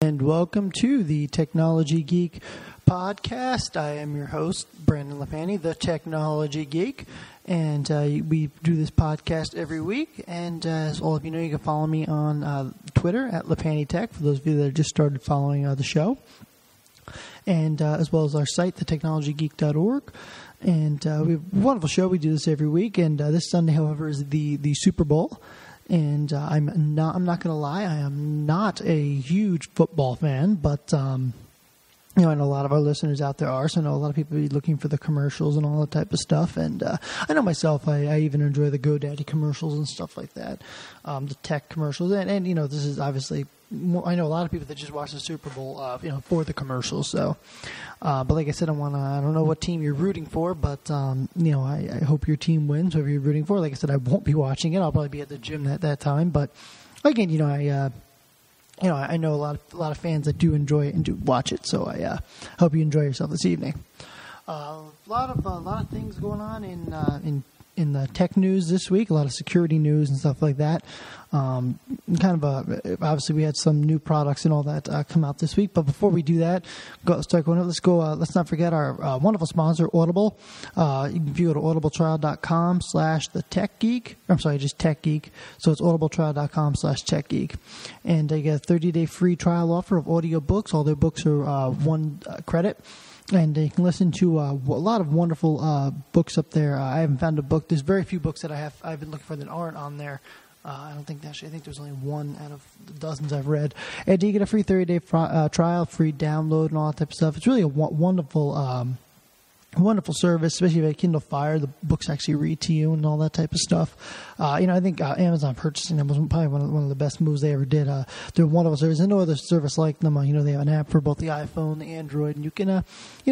And welcome to the Technology Geek podcast. I am your host, Brandon LaFanny, the Technology Geek. And we do this podcast every week. And as all of you know, you can follow me on Twitter at LaFannyTech, for those of you that have just started following the show. And as well as our site, thetechnologygeek.org. And we have a wonderful show. We do this every week. And this Sunday, however, is the Super Bowl. And I'm not going to lie, I am not a huge football fan, but I know a lot of our listeners out there are, so I know a lot of people be looking for the commercials and all that type of stuff. And I know myself, I even enjoy the GoDaddy commercials and stuff like that, the tech commercials. And this is obviously, I know a lot of people that just watch the Super Bowl, for the commercials. So, but like I said, I don't know what team you're rooting for, but I hope your team wins, whoever you're rooting for. Like I said, I won't be watching it. I'll probably be at the gym at that time. But again, I know a lot of fans that do enjoy it and do watch it. So I hope you enjoy yourself this evening. A lot of things going on in the tech news this week. A lot of security news and stuff like that. Obviously we had some new products and all that come out this week. But before we do that, let's not forget our wonderful sponsor, Audible. If you go to audibletrial.com/thetechgeek, I'm sorry, just Tech Geek. So it's audibletrial.com/techgeek. And you get a 30-day free trial offer of audiobooks. All their books are one credit. And you can listen to a lot of wonderful books up there. I haven't found a book. There's very few books that I've been looking for that aren't on there. I think there's only one out of the dozens I've read. And you get a free 30-day trial, free download, and all that type of stuff. It's really a wonderful service, especially if you have a Kindle Fire. The books actually read to you and all that type of stuff. I think Amazon purchasing them was probably one of the best moves they ever did. They're a wonderful service. There's no other service like them. They have an app for both the iPhone, the Android, and you can,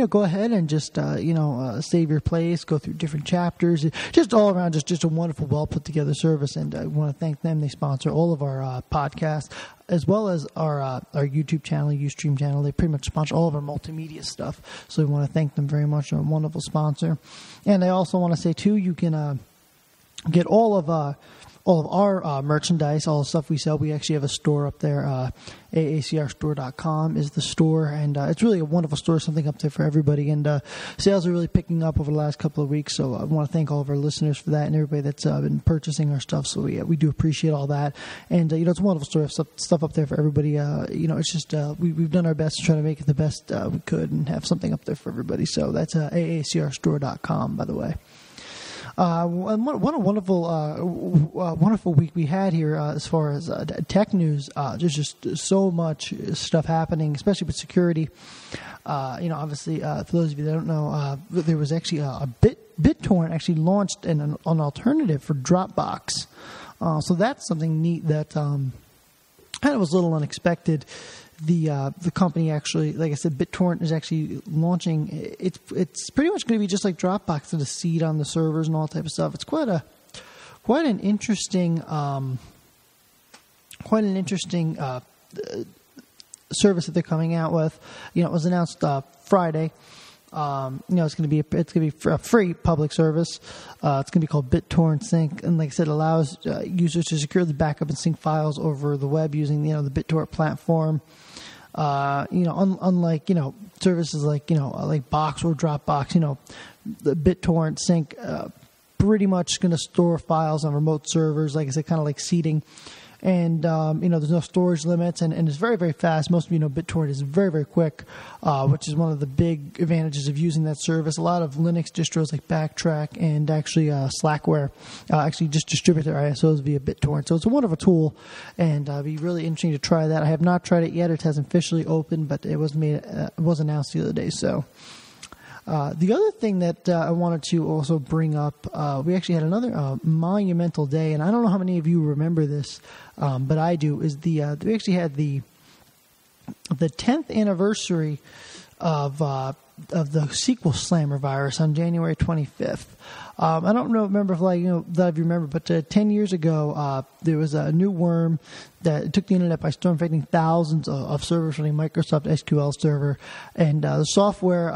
go ahead and just, save your place, go through different chapters. Just all around, just a wonderful, well put together service. And I want to thank them. They sponsor all of our podcasts, as well as our YouTube channel, Ustream channel. They pretty much sponsor all of our multimedia stuff. So we want to thank them very much. They're a wonderful sponsor. And I also want to say, too, you can get all of our merchandise, all the stuff we sell. We actually have a store up there. AACRstore.com is the store, and it's really a wonderful store, something up there for everybody. And sales are really picking up over the last couple of weeks, so I want to thank all of our listeners for that and everybody that's been purchasing our stuff. So we do appreciate all that. And, it's a wonderful store, stuff up there for everybody. It's just we've done our best to try to make it the best we could and have something up there for everybody. So that's AACRstore.com, by the way. What a wonderful week we had here as far as tech news. There's just so much stuff happening, especially with security. Obviously, for those of you that don't know, there was actually BitTorrent actually launched an alternative for Dropbox. So that's something neat that kind of was a little unexpected. The company actually, like I said, BitTorrent is actually launching. It's pretty much going to be just like Dropbox, to the seed on the servers and all that type of stuff. It's quite an interesting service that they're coming out with. It was announced Friday. It's going to be a free public service. It's going to be called BitTorrent Sync, and like I said, allows users to securely backup and sync files over the web using the BitTorrent platform. Unlike services like Box or Dropbox, the BitTorrent Sync pretty much going to store files on remote servers. Like I said, kind of like seeding. And, there's no storage limits, and it's very, very fast. Most of you know BitTorrent is very, very quick, which is one of the big advantages of using that service. A lot of Linux distros like Backtrack and actually Slackware actually just distribute their ISOs via BitTorrent. So it's a wonderful tool, and it'd be really interesting to try that. I have not tried it yet. It hasn't officially opened, but it was announced the other day. So the other thing that I wanted to also bring up, we actually had another monumental day, and I don't know how many of you remember this, but I do, is we actually had the 10th anniversary of the SQL Slammer virus on January 25th. I don't remember if that if you remember, but 10 years ago, there was a new worm that took the internet by storm, affecting thousands of servers running Microsoft SQL Server, and the software.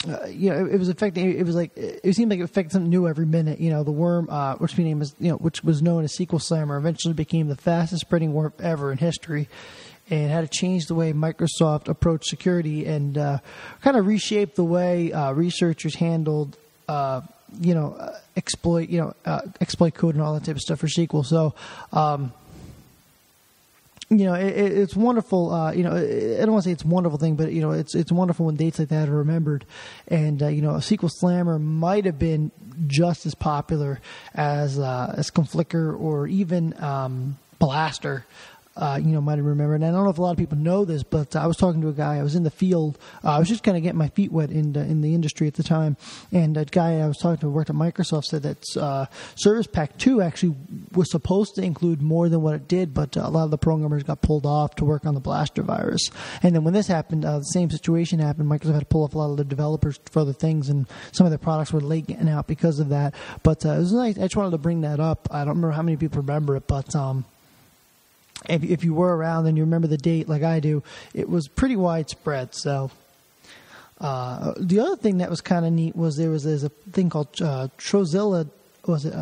It was affecting. It seemed like it affected something new every minute. The worm, which was known as SQL Slammer, eventually became the fastest spreading worm ever in history. and how to change the way Microsoft approached security and kind of reshape the way researchers handled, exploit code and all that type of stuff for SQL. So, it's wonderful. I don't want to say it's a wonderful thing, but it's wonderful when dates like that are remembered. And a SQL Slammer might have been just as popular as Conflicker or even Blaster. Might have remembered. And I don't know if a lot of people know this, but I was talking to a guy. I was in the field. I was just kind of getting my feet wet in the industry at the time. And a guy I was talking to who worked at Microsoft said that Service Pack 2 actually was supposed to include more than what it did, but a lot of the programmers got pulled off to work on the Blaster virus. And then when this happened, the same situation happened. Microsoft had to pull off a lot of the developers for other things, and some of their products were late getting out because of that. But it was nice. I just wanted to bring that up. I don't remember how many people remember it, but if you were around and you remember the date like I do, it was pretty widespread. So the other thing that was kind of neat was there's a thing called Trojanized. Was it?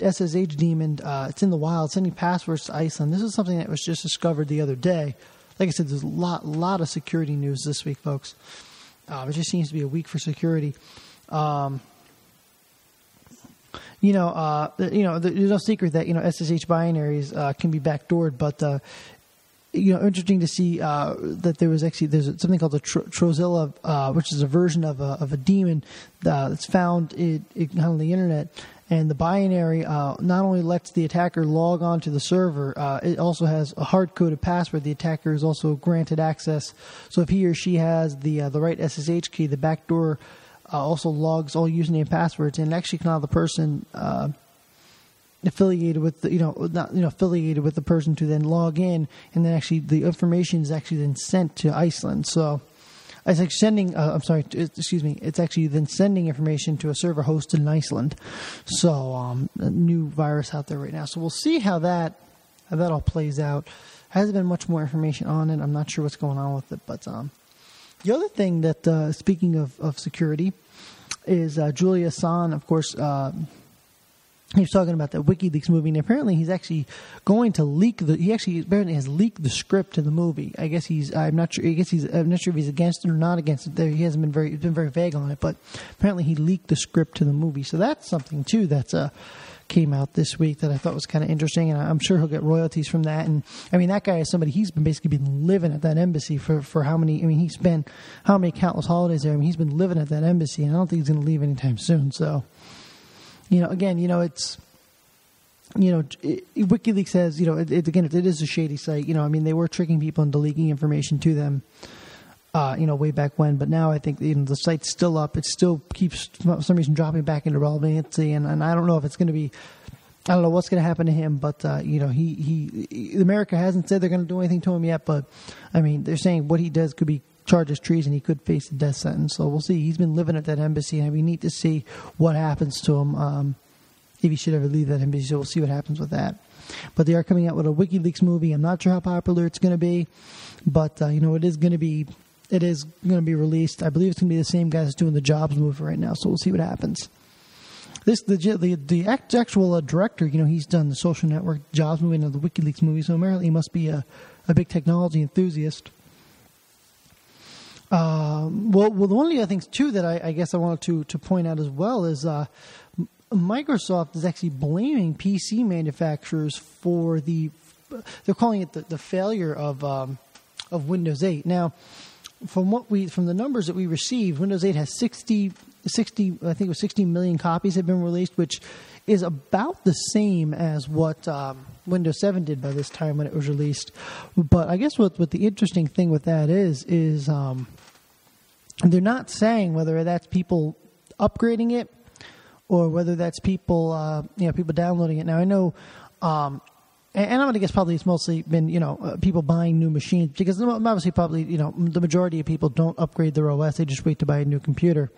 SSH Daemon. It's in the wild, sending passwords to Iceland. This is something that was just discovered the other day. Like I said, there's a lot of security news this week, folks. It just seems to be a week for security. There's no secret that SSH binaries can be backdoored, but interesting to see that there's something called the Trojanized, which is a version of a daemon that's found on the internet, and the binary not only lets the attacker log on to the server, it also has a hard-coded password. The attacker is also granted access, so if he or she has the right SSH key, the backdoor also logs all username and passwords, and actually can allow the person affiliated with affiliated with the person to then log in, and then actually the information is actually then sent to Iceland. So it's like sending. It's actually then sending information to a server hosted in Iceland. So a new virus out there right now. So we'll see how that all plays out. Hasn't been much more information on it. I'm not sure what's going on with it, but the other thing that, speaking of security, is Julian Assange, of course. He was talking about the WikiLeaks movie, and apparently he's actually going to leak he apparently has leaked the script to the movie. I guess I'm not sure if he's against it or not against it. He hasn't been been very vague on it, but apparently he leaked the script to the movie. So that's something too that's came out this week that I thought was kind of interesting, and I'm sure he'll get royalties from that. And I mean, that guy is somebody, he's basically been living at that embassy for how many? I mean, he spent how many countless holidays there? I mean, he's been living at that embassy, and I don't think he's going to leave anytime soon. So, it's. WikiLeaks says, it is a shady site. They were tricking people into leaking information to them, way back when. But now I think, the site's still up. It still keeps, for some reason, dropping back into relevancy. And I don't know if it's going to be, I don't know what's going to happen to him. But, America hasn't said they're going to do anything to him yet. But, they're saying what he does could be charged as treason. He could face a death sentence. So we'll see. He's been living at that embassy, and it'd be neat to see what happens to him. If he should ever leave that embassy, so we'll see what happens with that. But they are coming out with a WikiLeaks movie. I'm not sure how popular it's going to be, but it is going to be released. I believe it's going to be the same guy that's doing the Jobs movie right now, so we'll see what happens. The actual director, he's done the Social Network, Jobs movie, and the WikiLeaks movie, so apparently he must be a big technology enthusiast. One of the other things too that I guess I wanted to point out as well is. Microsoft is actually blaming PC manufacturers for they're calling it the failure of Windows 8. Now, from the numbers that we received, Windows 8 has 60 million copies have been released, which is about the same as what Windows 7 did by this time when it was released. But I guess what the interesting thing with that is they're not saying whether that's people upgrading it or whether that's people downloading it. Now I know, and I'm going to guess probably it's mostly been people buying new machines, because obviously probably the majority of people don't upgrade their OS; they just wait to buy a new computer.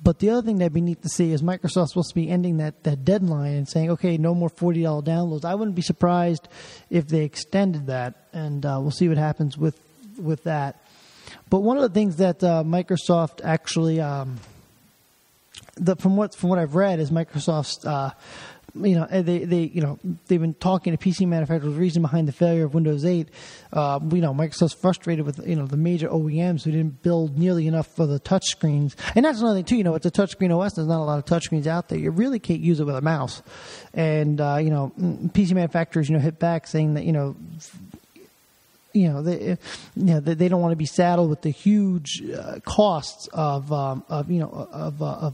But the other thing that'd be neat to see is Microsoft's supposed to be ending that deadline and saying, okay, no more $40 downloads. I wouldn't be surprised if they extended that, and we'll see what happens with that. But one of the things that Microsoft actually from what I've read is Microsoft's they've been talking to PC manufacturers. The reason behind the failure of Windows 8, Microsoft's frustrated with the major OEMs who didn't build nearly enough for the touch screens. And that's another thing too. It's a touchscreen OS. There's not a lot of touchscreens out there. You really can't use it with a mouse. And PC manufacturers hit back saying that they don't want to be saddled with the huge costs of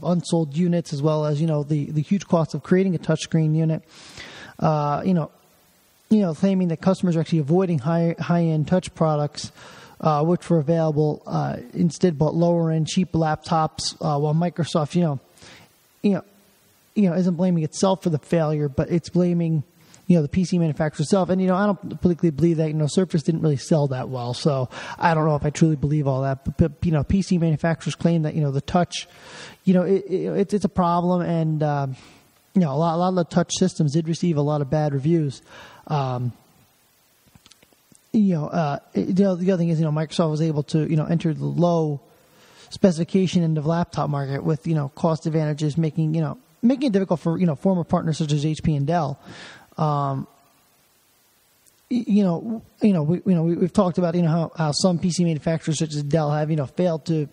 unsold units, as well as the huge cost of creating a touchscreen unit. Claiming that customers are actually avoiding high-end touch products, which were available, instead bought lower-end cheap laptops. While Microsoft, isn't blaming itself for the failure, but it's blaming the PC manufacturer itself. And, I don't particularly believe that, Surface didn't really sell that well. So I don't know if I truly believe all that. But PC manufacturers claim that, the touch, it's a problem. And, a lot of the touch systems did receive a lot of bad reviews. The other thing is, Microsoft was able to, enter the low specification end of laptop market with, cost advantages, making it difficult for, former partners such as HP and Dell. We've talked about how some PC manufacturers such as Dell have failed to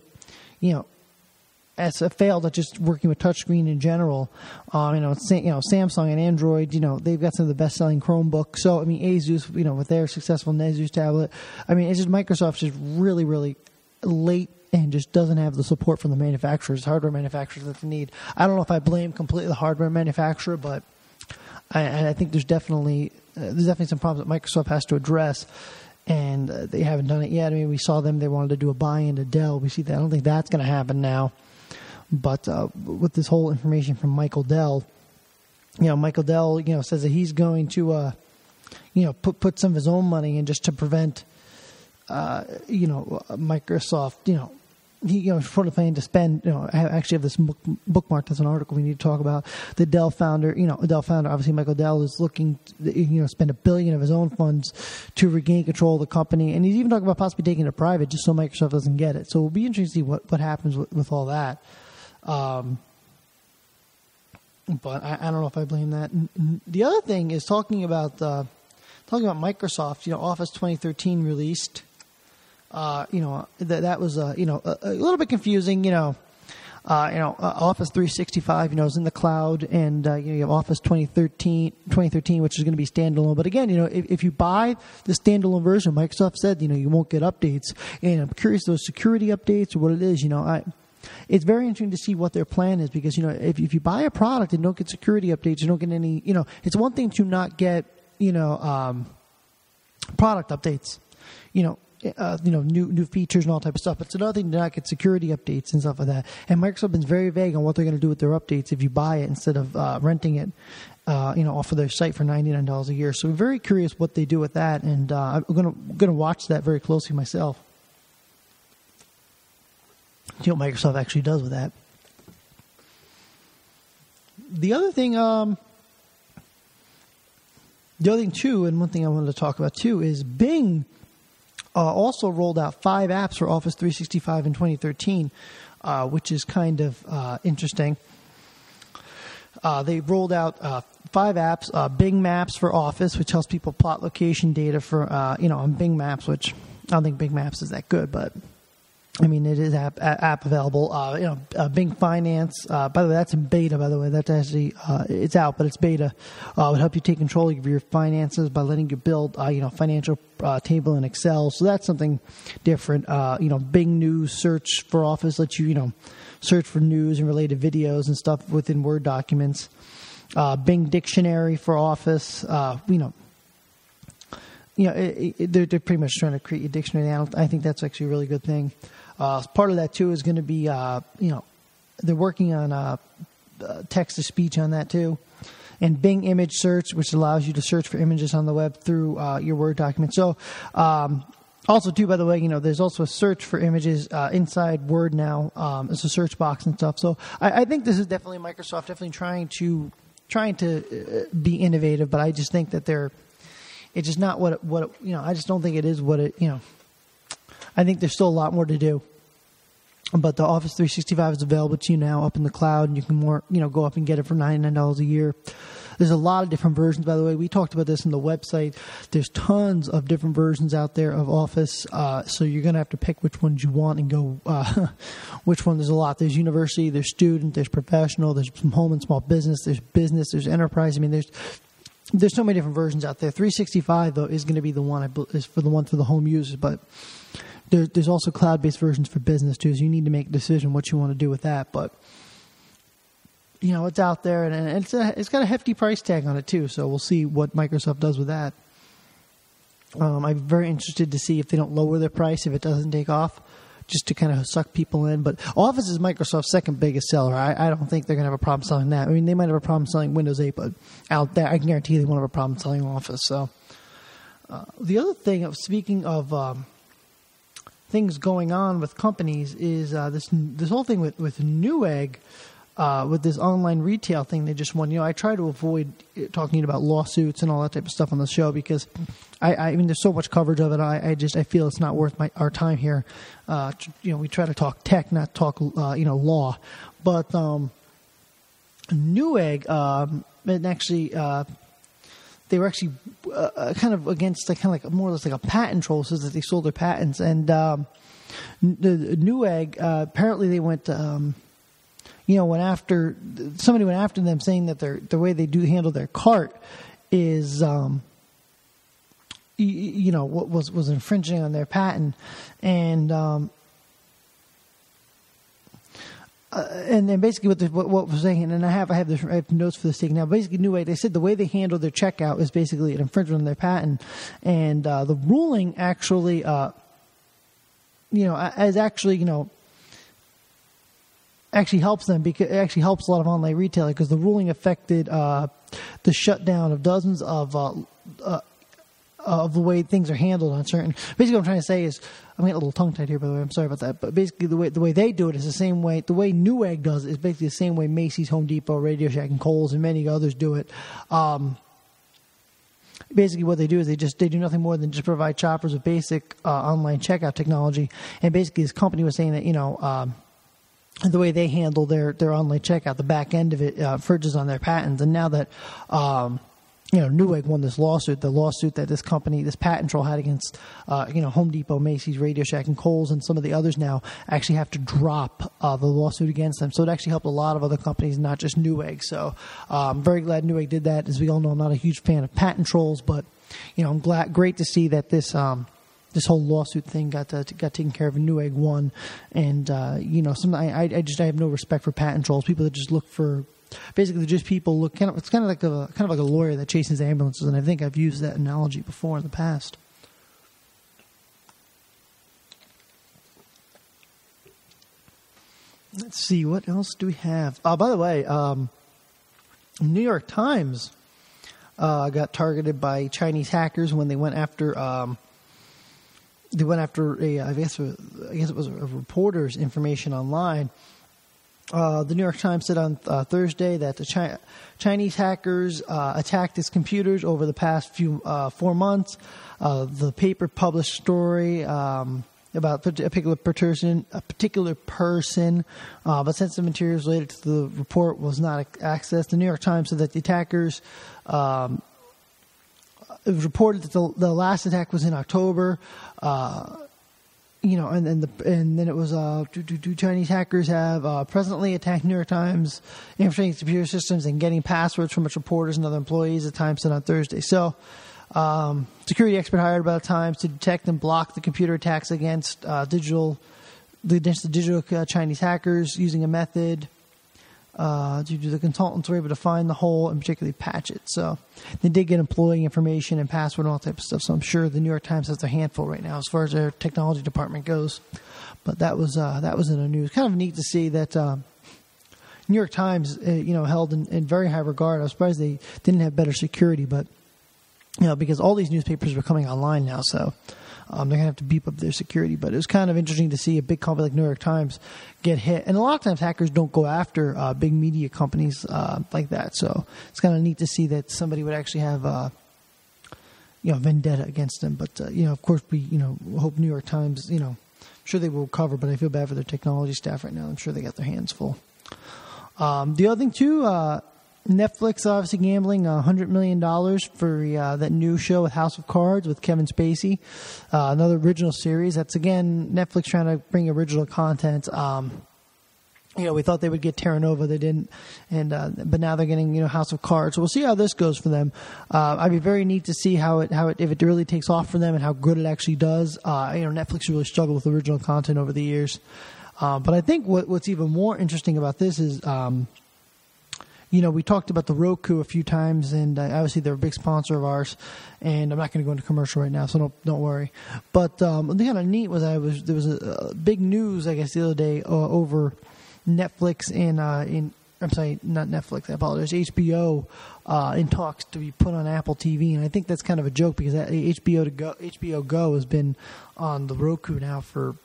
failed at just working with touchscreen in general. Samsung and Android, they've got some of the best selling Chromebooks. So Asus, with their successful Asus tablet, it's just Microsoft's just really, really late and just doesn't have the support from the manufacturers, hardware manufacturers that they need. I don't know if I blame completely the hardware manufacturer, but I think there's definitely some problems that Microsoft has to address, and they haven't done it yet. We saw they wanted to do a buy into Dell. We see that. I don't think that's going to happen now. But with this whole information from Michael Dell, Michael Dell, says that he's going to, put some of his own money in just to prevent, Microsoft, he reported planning to spend. I actually have this bookmarked as an article we need to talk about. The Dell founder, obviously Michael Dell is looking, spend $1 billion of his own funds to regain control of the company, and he's even talking about possibly taking it private just so Microsoft doesn't get it. So it'll be interesting to see what happens with all that. But I don't know if I blame that. The other thing is talking about Microsoft. Office 2013 released. That was a little bit confusing. Office 365 is in the cloud, and you have Office 2013, which is going to be standalone. But again, if you buy the standalone version, Microsoft said you won't get updates, and I'm curious those security updates or what it is. It's very interesting to see what their plan is, because if you buy a product and don't get security updates, you don't get any. It's one thing to not get product updates. New features and all type of stuff. But it's another thing to not get security updates and stuff like that. And Microsoft has been very vague on what they're going to do with their updates if you buy it instead of renting it, off of their site for $99 a year. So I'm very curious what they do with that, and I'm going to watch that very closely myself. See what Microsoft actually does with that. The other thing too, and one thing I wanted to talk about too, is Bing also rolled out 5 apps for Office 365 in 2013, which is kind of interesting. They rolled out 5 apps, Bing Maps for Office, which helps people plot location data for on Bing Maps, which I don't think Bing Maps is that good, but it is app available. Bing Finance. By the way, that's in beta. By the way, that's actually it's out, but it's beta. Would help you take control of your finances by letting you build financial table in Excel. So that's something different. Bing News Search for Office lets you search for news and related videos and stuff within Word documents. Bing Dictionary for Office. They're pretty much trying to create a dictionary. I think that's actually a really good thing. Part of that too is going to be, they're working on text to speech on that too, and Bing Image Search, which allows you to search for images on the web through your Word document. So, also too, by the way, there's also a search for images inside Word now. It's a search box and stuff. So I think this is definitely Microsoft definitely trying to be innovative, but I just think that it's just not what I just don't think it is what it. I think there's still a lot more to do. But the Office 365 is available to you now up in the cloud, and you can go up and get it for $99 a year. There's a lot of different versions, by the way. We talked about this on the website. There's tons of different versions out there of Office, so you're going to have to pick which ones you want and go which one. There's a lot. There's university, there's student, there's professional, there's some home and small business, there's enterprise. I mean, there's so many different versions out there. 365, though, is going to be the one is for the home users, but there's also cloud-based versions for business, too, so you need to make a decision what you want to do with that. But, it's out there, and it's got a hefty price tag on it, too, so we'll see what Microsoft does with that. I'm very interested to see if they don't lower their price, if it doesn't take off, just to kind of suck people in. But Office is Microsoft's second biggest seller. I don't think they're going to have a problem selling that. I mean, they might have a problem selling Windows 8, but out there, I can guarantee they won't have a problem selling Office. So the other thing, speaking of things going on with companies, is this whole thing with Newegg, with this online retail thing they just won. I try to avoid talking about lawsuits and all that type of stuff on the show because I mean there's so much coverage of it. I feel it's not worth our time here. We try to talk tech, not talk law. But Newegg, and actually they were actually kind of against like more or less like a patent troll, says that they sold their patents. And the Newegg, apparently they went somebody went after them, saying that the way they do handle their cart is what was infringing on their patent. And then basically what was saying, and I have notes for this taken now. Basically, Newegg, they said the way they handle their checkout is basically an infringement on their patent, and the ruling actually, actually helps them, because it actually helps a lot of online retailers, because the ruling affected the shutdown of dozens of the way things are handled on certain. Basically, what I'm trying to say is, I'm getting a little tongue-tied here, by the way. I'm sorry about that. But basically, the way they do it is the same way. The way Newegg does it is basically the same way Macy's, Home Depot, Radio Shack, and Kohl's, and many others do it. Basically, what they do is they do nothing more than just provide shoppers with basic online checkout technology. And basically, this company was saying that the way they handle their online checkout, the back end of it infringes on their patents. And now that Newegg won this lawsuit, the lawsuit that this patent troll had against Home Depot, Macy's, Radio Shack, and Kohl's, and some of the others now actually have to drop the lawsuit against them. So it actually helped a lot of other companies, not just Newegg. So I'm very glad Newegg did that. As we all know, I'm not a huge fan of patent trolls, but I'm great to see that this whole lawsuit thing got taken care of, and Newegg won. And I have no respect for patent trolls. People that just look for, basically just people look. It's kind of like a lawyer that chases ambulances, and I think I've used that analogy before in the past. Let's see, what else do we have? By the way, New York Times got targeted by Chinese hackers when they went after. I guess it was a reporter's information online. The New York Times said on Thursday that the Chinese hackers attacked its computers over the past 4 months. The paper published a story about a particular person, but sensitive materials related to the report was not accessed. The New York Times said that the attackers. It was reported that the last attack was in October, and then it was Chinese hackers have presently attacked New York Times infiltrating computer systems and getting passwords from its reporters and other employees. The Times said on Thursday. So, security expert hired by the Times to detect and block the computer attacks against digital Chinese hackers using a method. The consultants were able to find the hole and particularly patch it. So they did get employee information and password and all type of stuff. So I'm sure the New York Times has their handful right now as far as their technology department goes. But that was in the news. Kind of neat to see that New York Times held in very high regard. I was surprised they didn't have better security, but because all these newspapers were coming online now, so they're going to have to beef up their security. But it was kind of interesting to see a big company like New York Times get hit. And a lot of times hackers don't go after big media companies like that. So it's kind of neat to see that somebody would actually have vendetta against them. But, of course, we hope New York Times, I'm sure they will recover, but I feel bad for their technology staff right now. I'm sure they got their hands full. The other thing, too, Netflix obviously gambling $100 million for that new show with House of Cards with Kevin Spacey, another original series. That's again Netflix trying to bring original content. We thought they would get Terra Nova, they didn't, and but now they're getting House of Cards. So we'll see how this goes for them. I'd be very neat to see how it if it really takes off for them and how good it actually does. Netflix really struggled with original content over the years, but I think what's even more interesting about this is. We talked about the Roku a few times, and obviously they're a big sponsor of ours. And I'm not going to go into commercial right now, so don't worry. But the kind of neat was there was a big news, I guess, the other day over Netflix and I'm sorry, not Netflix. I apologize. HBO in talks to be put on Apple TV, and I think that's kind of a joke because HBO Go has been on the Roku now for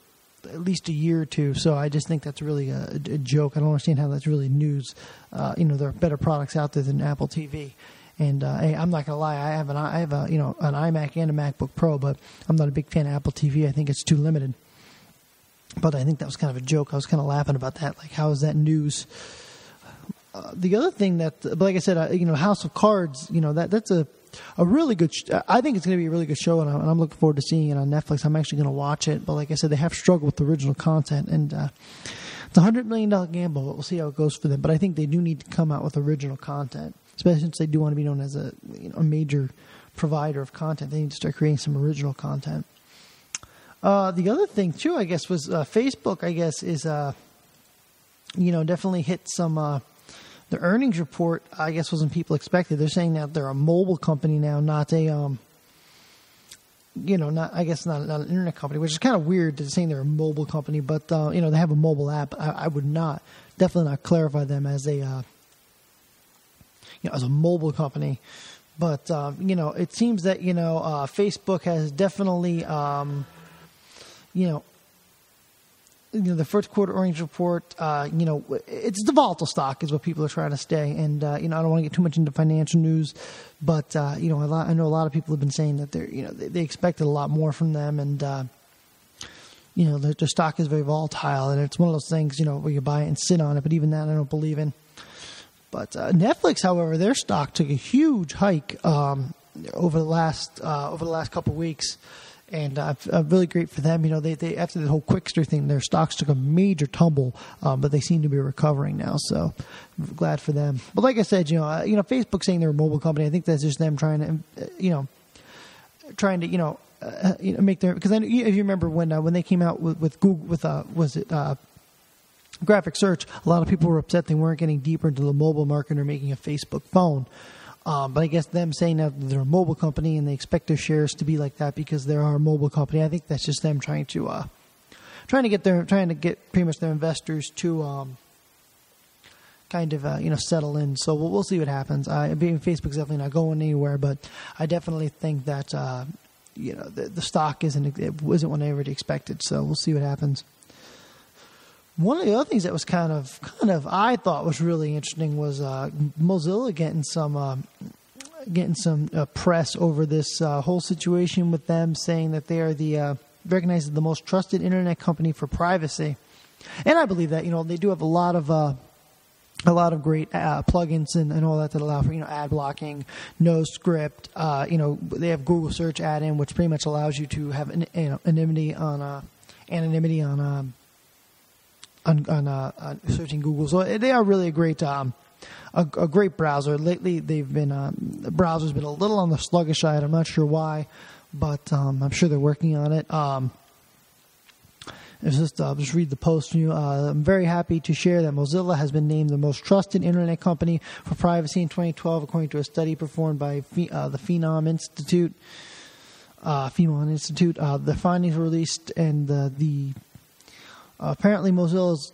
at least a year or two, so I just think that's really a joke. I don't understand how that's really news. There are better products out there than Apple TV, and I'm not gonna lie, I have an iMac and a MacBook Pro, but I'm not a big fan of Apple TV. I think it's too limited. But I think that was kind of a joke. I was kind of laughing about that. Like, how is that news? The other thing but like I said, House of Cards, that's a really good. I think it's going to be a really good show, and I'm looking forward to seeing it on Netflix. I'm actually going to watch it. But like I said, they have struggled with the original content, and it's a $100 million gamble. But we'll see how it goes for them. But I think they do need to come out with original content, especially since they do want to be known as a major provider of content. They need to start creating some original content. The other thing too, I guess, was Facebook. I guess is definitely hit some. The earnings report, I guess, wasn't people expected. They're saying that they're a mobile company now, not a, not an internet company, which is kind of weird to saying they're a mobile company. But they have a mobile app. I would definitely not clarify them as a, as a mobile company. But it seems that Facebook has definitely, the first quarter earnings report, it's the volatile stock is what people are trying to stay. And, I don't want to get too much into financial news, but, I know a lot of people have been saying that they expected a lot more from them. And, their stock is very volatile, and it's one of those things, where you buy it and sit on it. But even that I don't believe in. But Netflix, however, their stock took a huge hike over the last couple of weeks. And really great for them. They after the whole Quickster thing, their stocks took a major tumble, but they seem to be recovering now. So I'm glad for them. But like I said, Facebook saying they're a mobile company, I think that's just them trying to, make their. Because if you remember when they came out with Google graphic search, a lot of people were upset they weren't getting deeper into the mobile market or making a Facebook phone. But I guess them saying that they're a mobile company and they expect their shares to be like that because they are a mobile company. I think that's just them trying to get pretty much their investors to settle in. So we'll see what happens. Facebook's definitely not going anywhere, but I definitely think that the stock isn't what I already expected. So we'll see what happens. One of the other things that was kind of I thought was really interesting was Mozilla getting some press over this whole situation with them saying that they are recognized as the most trusted internet company for privacy, and I believe that they do have a lot of great plugins and all that allow for ad blocking, no script. They have Google Search add-in, which pretty much allows you to have anonymity on searching Google. So they are really a great browser. Lately, the browser's been a little on the sluggish side. I'm not sure why, but I'm sure they're working on it. I'll just read the post from you. I'm very happy to share that Mozilla has been named the most trusted internet company for privacy in 2012, according to a study performed by the Phenom Institute. The findings were released, and apparently Mozilla's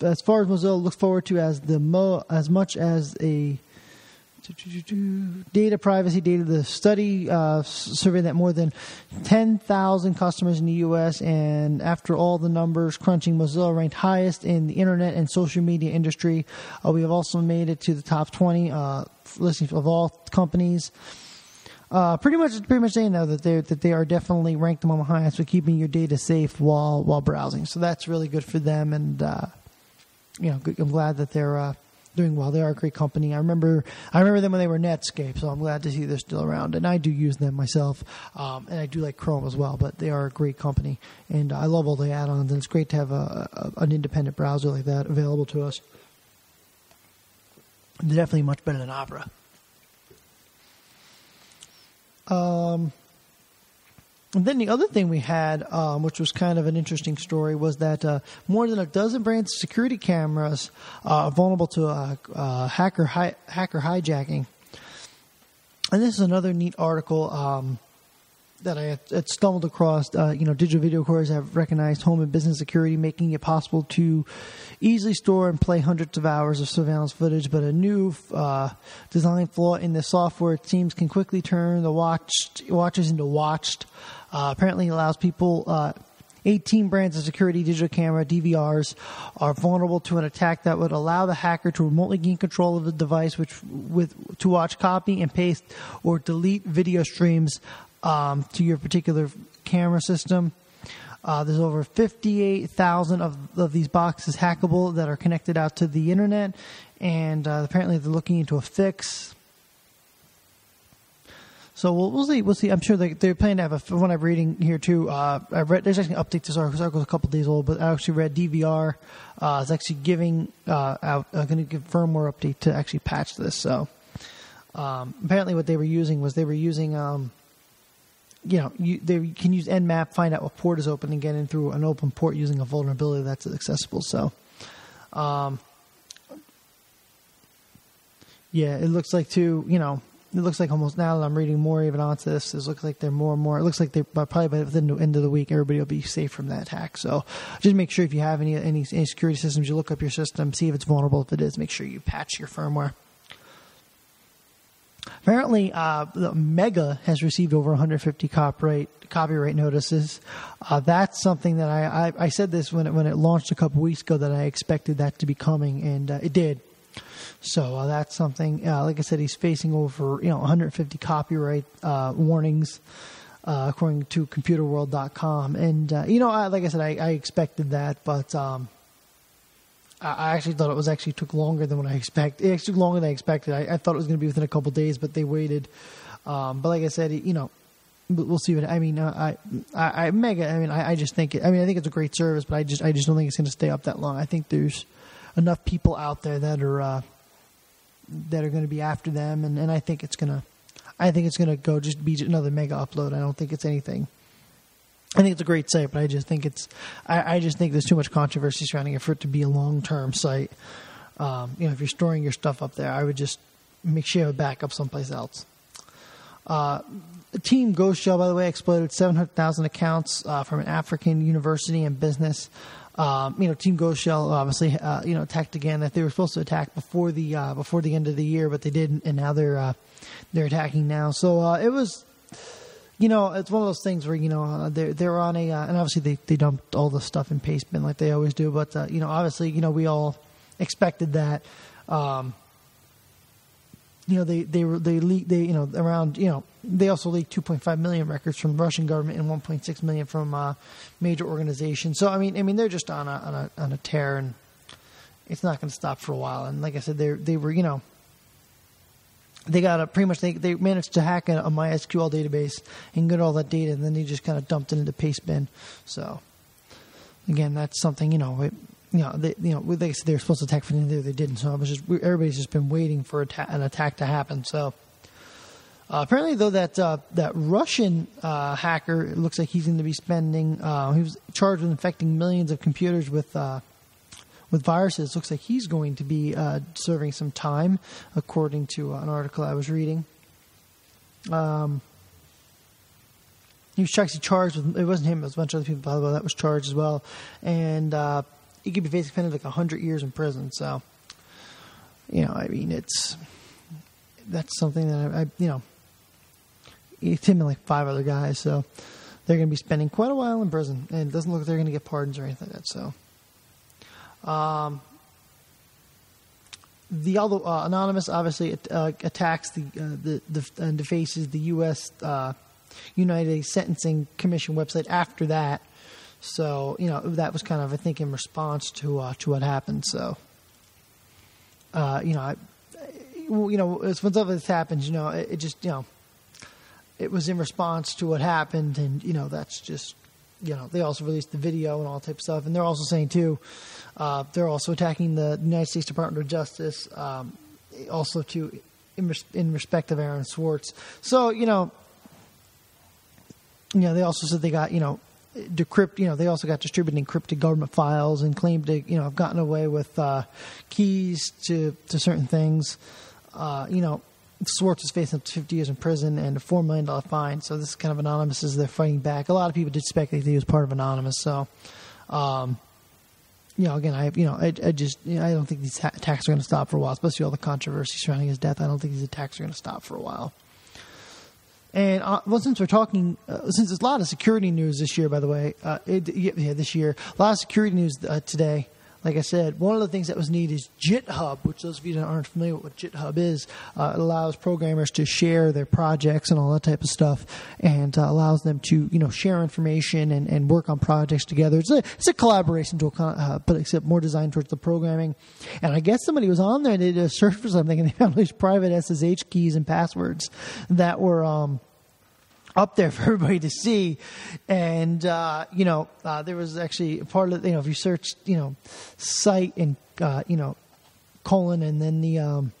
as far as Mozilla looks forward to as much as a data privacy data. The study surveyed that more than 10,000 customers in the U.S. and after all the numbers crunching, Mozilla ranked highest in the internet and social media industry. We have also made it to the top 20 listing of all companies. Pretty much saying though that they are definitely ranked among the highest for keeping your data safe while browsing. So that's really good for them, and I'm glad that they're doing well. They are a great company. I remember them when they were Netscape, so I'm glad to see they're still around. And I do use them myself, and I do like Chrome as well. But they are a great company, and I love all the add-ons. And it's great to have an independent browser like that available to us. They're definitely much better than Opera. And then the other thing we had, which was kind of an interesting story, was that more than a dozen brands of security cameras are vulnerable to hacker hijacking. And this is another neat article that I had stumbled across. Digital video recorders have recognized home and business security, making it possible to easily store and play hundreds of hours of surveillance footage. But a new design flaw in the software, it seems, can quickly turn the watchers into watched. Apparently allows people, 18 brands of security digital camera, DVRs, are vulnerable to an attack that would allow the hacker to remotely gain control of the device to watch, copy, and paste or delete video streams to your particular camera system. There's over 58,000 of these boxes hackable that are connected out to the internet, and apparently they're looking into a fix. So we'll see. We'll see. I'm sure they're planning to have from what I'm reading here too. I've read there's actually an update to this article. This article is a couple days old, but I actually read DVR is actually giving out going to give firmware update to actually patch this. So apparently, what they were using they can use Nmap, find out what port is open, and get in through an open port using a vulnerability that's accessible. So, it looks like it looks like almost now that I'm reading more even onto this, it looks like they're more and more. It looks like they're probably by the end of the week, everybody will be safe from that attack. So just make sure if you have any security systems, you look up your system, see if it's vulnerable. If it is, make sure you patch your firmware. Apparently, Mega has received over 150 copyright notices. That's something that I said this when it launched a couple weeks ago, that I expected that to be coming, and it did. So that's something. Like I said, he's facing over 150 copyright warnings, according to ComputerWorld.com. And like I said, I expected that, but I actually thought it actually took longer than what I expected. It actually took longer than I expected. I thought it was going to be within a couple of days, but they waited. But like I said, we'll see what I mean. Mega. I just think I think it's a great service, but I just don't think it's going to stay up that long. I think there's enough people out there that are going to be after them, and I think it's gonna go just be another Mega upload. I don't think it's anything. I think it's a great site, but I just think I just think there's too much controversy surrounding it for it to be a long-term site. If you're storing your stuff up there, I would just make sure you have a backup someplace else. Team Ghost Shell, by the way, exploited 700,000 accounts from an African university and business. Team Ghost Shell obviously, attacked again. That they were supposed to attack before the end of the year, but they didn't, and now they're attacking now. So it was, it's one of those things where they're on a, and obviously they dumped all the stuff in Pastebin like they always do, but obviously we all expected that. They leaked they also leaked 2.5 million records from the Russian government and 1.6 million from major organizations. So I mean they're just on a tear, and it's not going to stop for a while. And like I said, they were they got they managed to hack a MySQL database and get all that data, and then they just kind of dumped it into Pastebin. So again, that's something they said they were supposed to attack for the end of the year, they didn't. So everybody's just been waiting for an attack to happen. So apparently, though, that Russian hacker, it looks like he's going to be spending. He was charged with infecting millions of computers with viruses. Looks like he's going to be serving some time, according to an article I was reading. He was actually charged with. It wasn't him; it was a bunch of other people, by the way, that was charged as well, and he could be facing like 100 years in prison. So, that's something that it's him and like 5 other guys. So they're going to be spending quite a while in prison, and it doesn't look like they're going to get pardons or anything like that. So, the other anonymous obviously attacks and defaces the U.S. United Sentencing Commission website after that. So, that was kind of, I think, in response to what happened. So, when stuff like this happens, it just, it was in response to what happened. And, that's just, they also released the video and all type of stuff. And they're also saying, too, they're also attacking the United States Department of Justice, also, too, in respect of Aaron Swartz. So, they also said they got, decrypt, they also got distributed encrypted government files and claimed to, have gotten away with keys to certain things. Swartz is facing up to 50 years in prison and a $4 million fine. So this is kind of anonymous as they're fighting back. A lot of people did speculate that he was part of Anonymous. So, again, I don't think these attacks are going to stop for a while, especially all the controversy surrounding his death. I don't think these attacks are going to stop for a while. And since we're talking, since there's a lot of security news this year, by the way, this year, a lot of security news today. Like I said, one of the things that was neat is GitHub, which those of you that aren't familiar with what GitHub is, it allows programmers to share their projects and all that type of stuff, and allows them to share information and work on projects together. It's a collaboration tool, but except more designed towards the programming. And I guess somebody was on there and they did a search for something and they found these private SSH keys and passwords that were up there for everybody to see. And, there was actually part of, if you search, site and, colon and then the,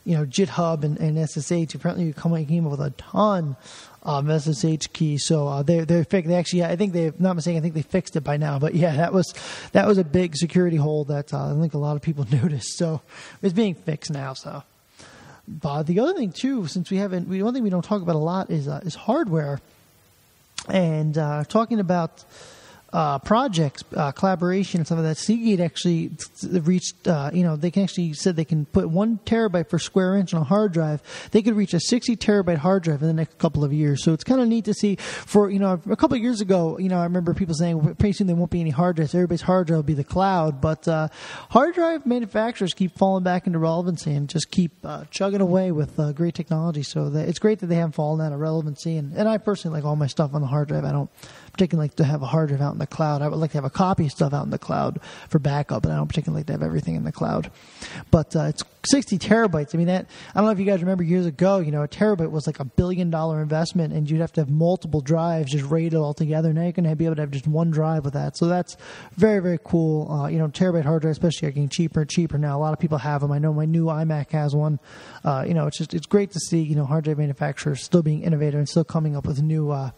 GitHub and SSH, apparently you came up with a ton of SSH keys. So, they're fixed. They actually, I think they've, not mistaken, I think they fixed it by now. But yeah, that was a big security hole that, I think a lot of people noticed. So it's being fixed now. So. But the other thing too, since one thing we don't talk about a lot is hardware, and talking about projects, collaboration, and some of that. Seagate actually reached, they can actually said they can put 1 terabyte per square inch on a hard drive. They could reach a 60 terabyte hard drive in the next couple of years. So it's kind of neat to see. For a couple of years ago, I remember people saying pretty soon there won't be any hard drives. Everybody's hard drive will be the cloud. But hard drive manufacturers keep falling back into relevancy and just keep chugging away with great technology. So it's great that they haven't fallen out of relevancy. And I personally like all my stuff on the hard drive. I don't particularly like to have a hard drive out in the cloud. I would like to have a copy of stuff out in the cloud for backup, but I don't particularly like to have everything in the cloud. But it's 60 terabytes. I mean, I don't know if you guys remember years ago, a terabyte was like $1 billion investment, and you'd have to have multiple drives just rated all together. Now you're going to be able to have just one drive with that. So that's very, very cool. Terabyte hard drives, especially, are getting cheaper and cheaper now. A lot of people have them. I know my new iMac has one. It's great to see, hard drive manufacturers still being innovative and still coming up with new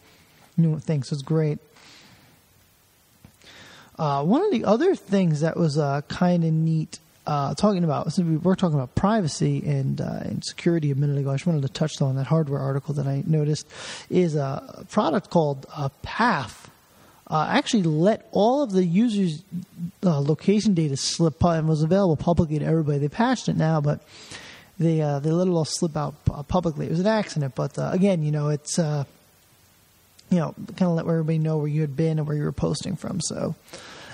things. So it's great. One of the other things that was kind of neat, talking about, since we were talking about privacy and security a minute ago, I just wanted to touch on that hardware article that I noticed, is a product called Path. Actually let all of the users' location data slip and was available publicly to everybody. They patched it now, but they let it all slip out publicly. It was an accident, but again, it's kind of let everybody know where you had been and where you were posting from. So,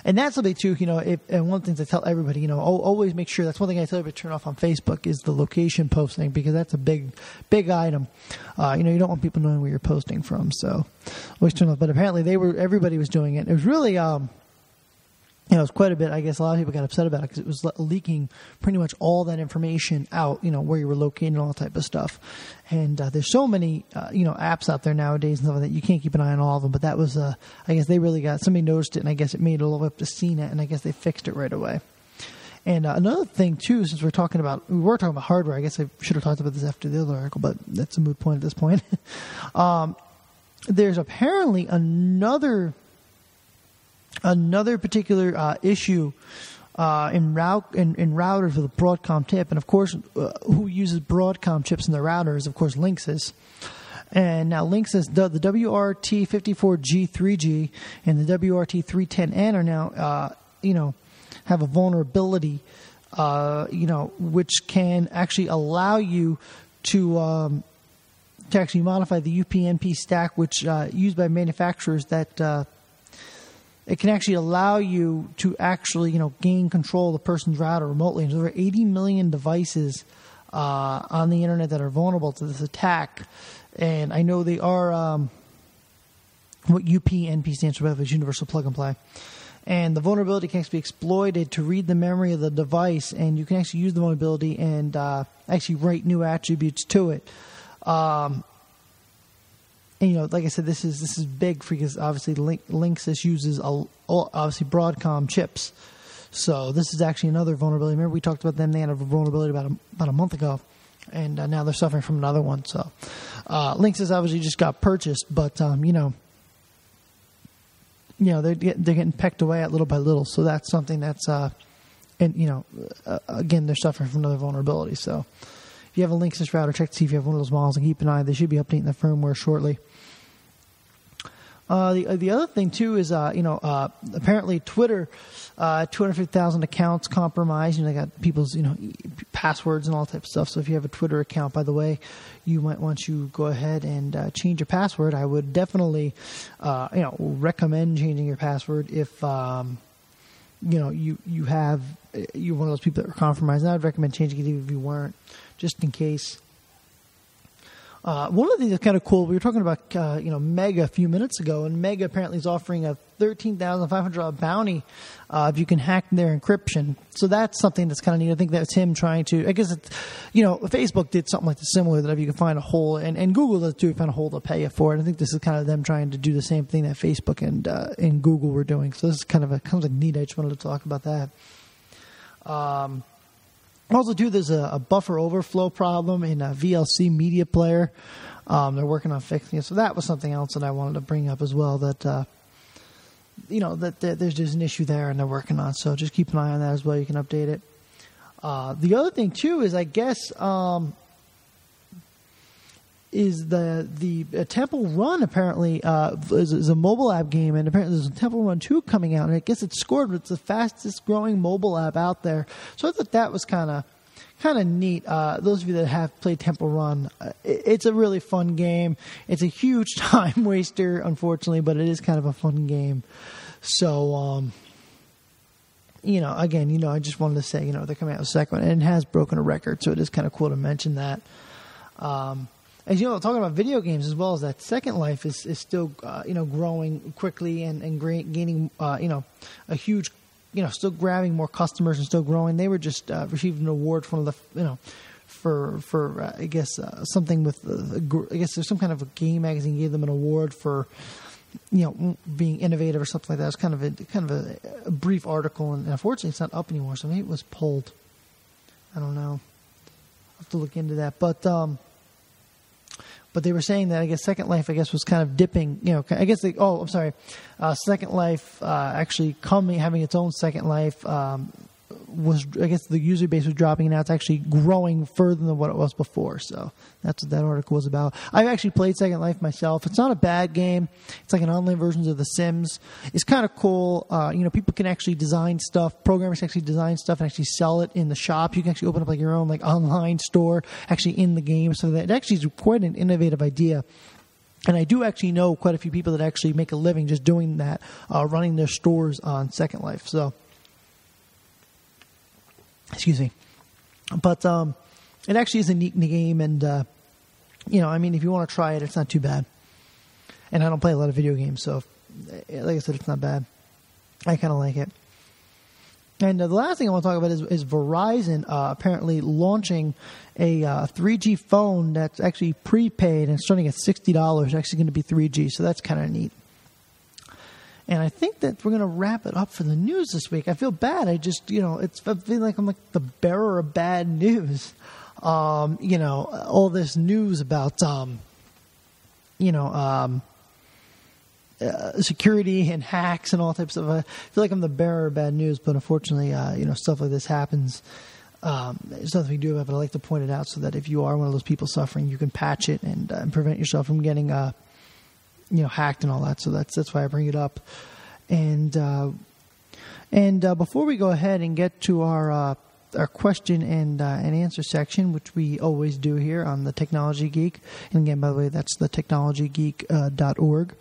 and that's something too, and one of the things I tell everybody, always make sure, that's one thing I tell everybody to turn off on Facebook is the location posting, because that's a big item. You don't want people knowing where you're posting from. So always turn off. But apparently everybody was doing it. It was really, it was quite a bit. I guess a lot of people got upset about it because it was leaking pretty much all that information out, where you were located and all that type of stuff. And there's so many, apps out there nowadays and stuff like that. You can't keep an eye on all of them. But that was, I guess they really somebody noticed it, and I guess it made it a little up to CNET, and I guess they fixed it right away. And another thing, too, since we were talking about hardware, I guess I should have talked about this after the other article, but that's a moot point at this point. There's apparently another particular issue in routers with a Broadcom chip, and of course, who uses Broadcom chips in their routers? Of course, Linksys. And now Linksys, the WRT54G3G and the WRT310N are now, have a vulnerability, which can actually allow you to actually modify the UPnP stack, which used by manufacturers that. It can actually allow you to actually, gain control of the person's router remotely. And there's over 80 million devices on the internet that are vulnerable to this attack. And I know they are what UPnP stands for, is Universal Plug and Play. And the vulnerability can actually be exploited to read the memory of the device, and you can actually use the vulnerability and actually write new attributes to it. And like I said, this is big because obviously Linksys uses obviously Broadcom chips. So this is actually another vulnerability. Remember we talked about them? They had a vulnerability about a month ago, and now they're suffering from another one. So Linksys obviously just got purchased, but they're getting pecked away at little by little. So that's something that's again, they're suffering from another vulnerability. So if you have a Linksys router, check to see if you have one of those models and keep an eye. They should be updating the firmware shortly. The other thing too is apparently Twitter, 250,000 accounts compromised. They got people's passwords and all type of stuff. So if you have a Twitter account, by the way, you might want to go ahead and change your password. I would definitely recommend changing your password if you're one of those people that were compromised. And I would recommend changing it even if you weren't, just in case. One of the things that's kind of cool, we were talking about, Mega a few minutes ago, and Mega apparently is offering a $13,500 bounty if you can hack their encryption. So that's something that's kind of neat. I think that's him trying to, I guess it's, Facebook did something like this similar, that if you can find a hole, and Google does too, find a hole to pay you for it. I think this is kind of them trying to do the same thing that Facebook and Google were doing. So this is kind of neat. I just wanted to talk about that. Also, too, there's a buffer overflow problem in a VLC media player. They're working on fixing it. So that was something else that I wanted to bring up as well, that there's just an issue there and they're working on. So just keep an eye on that as well. You can update it. The other thing, too, is I guess is the Temple Run apparently is a mobile app game, and apparently there's a Temple Run 2 coming out, and I guess it's scored, but it's the fastest growing mobile app out there. So I thought that was kind of neat. Those of you that have played Temple Run, it's a really fun game. It's a huge time waster, unfortunately, but it is kind of a fun game. So, again, I just wanted to say, they're coming out with a second one, and it has broken a record, so it is kind of cool to mention that. As you know, talking about video games as well, as that Second Life is still, growing quickly and gaining, a huge, still grabbing more customers and still growing. They were just received an award from the, for I guess something with, I guess there's some kind of a game magazine gave them an award for, being innovative or something like that. It's kind of a brief article, and unfortunately it's not up anymore. So maybe it was pulled. I don't know. I'll have to look into that, but they were saying that, I guess, Second Life, was kind of dipping, Second Life actually having its own Second Life was, I guess, the user base was dropping, and now it's actually growing further than what it was before. So that's what that article was about. I've actually played Second Life myself. It's not a bad game. It's like an online version of The Sims. It's kind of cool. People can actually design stuff. Programmers can actually design stuff and actually sell it in the shop. You can actually open up your own online store actually in the game. So that it actually is quite an innovative idea. And I do actually know quite a few people that actually make a living just doing that, running their stores on Second Life. So, excuse me. But it actually is a neat game, and, if you want to try it, it's not too bad. And I don't play a lot of video games, so, like I said, it's not bad. I kind of like it. And the last thing I want to talk about is Verizon apparently launching a 3G phone that's actually prepaid, and it's starting at $60. It's actually going to be 3G, so that's kind of neat. And I think that we're going to wrap it up for the news this week. I feel bad. I just, I feel like I'm like the bearer of bad news. All this news about, security and hacks and all types of. I feel like I'm the bearer of bad news, but unfortunately, stuff like this happens. There's nothing we can do about it, but I like to point it out so that if you are one of those people suffering, you can patch it and prevent yourself from getting, hacked and all that. So that's why I bring it up. And before we go ahead and get to our question and answer section, which we always do here on the Technology Geek. And again, by the way, that's the technologygeek.org.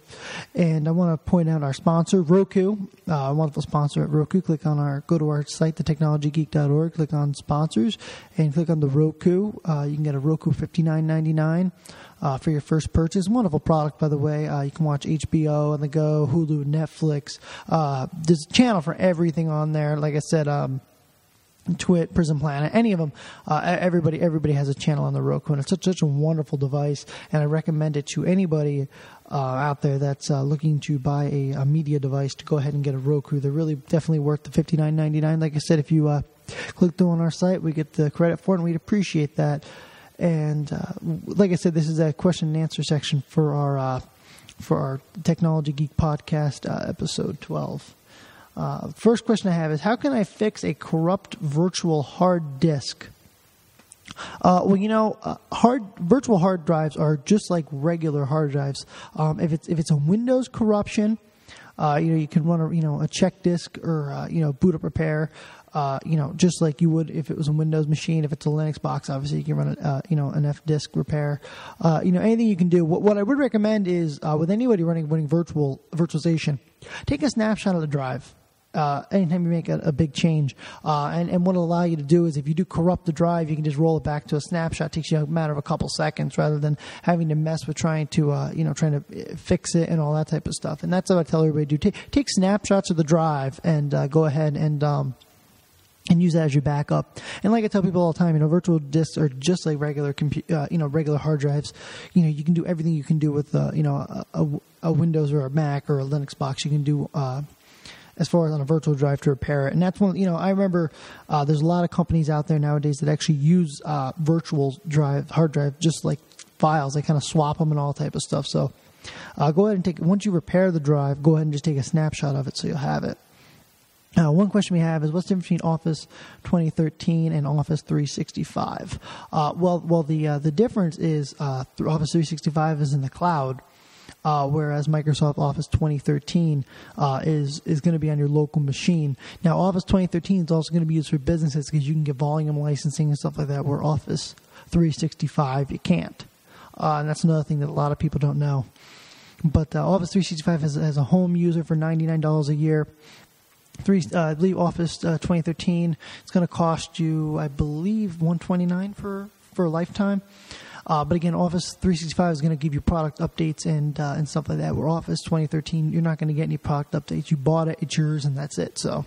And I want to point out our sponsor, Roku, a wonderful sponsor at Roku. Go to our site, the click on sponsors, and click on the Roku. You can get a Roku $59.99. for your first purchase. Wonderful product, by the way. You can watch HBO on the go, Hulu, Netflix. There's a channel for everything on there. Like I said, Twit, Prison Planet, any of them. Everybody has a channel on the Roku, and it's such a wonderful device. And I recommend it to anybody out there that's looking to buy a media device to go ahead and get a Roku. They're really definitely worth the $59.99. Like I said, if you click through on our site, we get the credit for it, and we'd appreciate that. And like I said, this is a question and answer section for our Technology Geek podcast, episode 12. First question I have is, how can I fix a corrupt virtual hard disk? Virtual hard drives are just like regular hard drives. If it's a Windows corruption, you can run a check disk or boot up repair. Just like you would if it was a Windows machine. If it's a Linux box, obviously you can run an F disk repair. Anything you can do. What I would recommend is with anybody running virtualization, take a snapshot of the drive. Anytime you make a big change. And what it'll allow you to do is if you do corrupt the drive, you can just roll it back to a snapshot. It takes you a matter of a couple seconds rather than having to mess with trying to fix it and all that type of stuff. And that's what I tell everybody to do. Take snapshots of the drive and go ahead and use that as your backup. And like I tell people all the time, virtual disks are just like regular regular hard drives. You can do everything you can do with a Windows or a Mac or a Linux box. You can do as far as on a virtual drive to repair it. And that's one, I remember there's a lot of companies out there nowadays that actually use virtual hard drive, just like files. They kind of swap them and all type of stuff. So go ahead and once you repair the drive, go ahead and just take a snapshot of it so you'll have it. One question we have is, what's the difference between Office 2013 and Office 365? The difference is Office 365 is in the cloud, whereas Microsoft Office 2013 is going to be on your local machine. Now, Office 2013 is also going to be used for businesses because you can get volume licensing and stuff like that, where Office 365 you can't. And that's another thing that a lot of people don't know. But Office 365 has a home user for $99 a year. I believe Office 2013, it's going to cost you, I believe, $129 for a lifetime. But again, Office 365 is going to give you product updates and stuff like that. Where Office 2013, you're not going to get any product updates. You bought it, it's yours, and that's it. So,